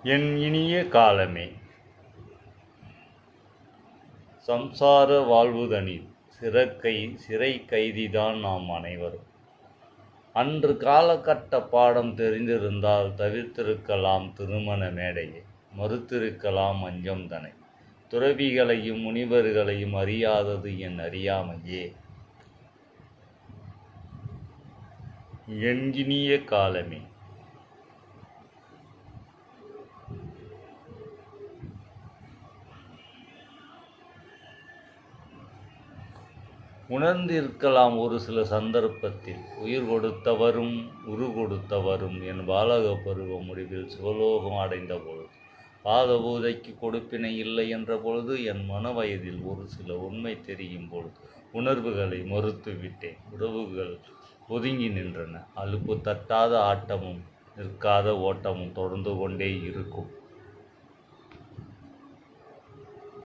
என் இனிய காலமே, சம்சார வாழ்வுதனில் சிறை கைதிதான் நாம் அனைவரும். அன்று காலகட்ட பாடம் தெரிந்திருந்தால் தவிர்த்திருக்கலாம் திருமண மேடையை, மறுத்திருக்கலாம் அஞ்சம் தனை. துறவிகளையும் முனிவர்களையும் அறியாதது என் அறியாமையே. என் இனிய காலமே, உணர்ந்திருக்கலாம் ஒரு சில சந்தர்ப்பத்தில். உயிர் கொடுத்தவரும் உரு கொடுத்தவரும் என் பாலக பருவ முடிவில் சிவலோகம் அடைந்த பொழுது, பாத பூதைக்கு கொடுப்பினை இல்லை என்ற பொழுது, என் மன வயதில் ஒரு சில உண்மை தெரியும் பொழுது உணர்வுகளை மறுத்து விட்டேன். உறவுகள் ஒதுங்கி நின்றன. அலுப்பு தட்டாத ஆட்டமும் நிற்காத ஓட்டமும் தொடர்ந்து கொண்டே இருக்கும்.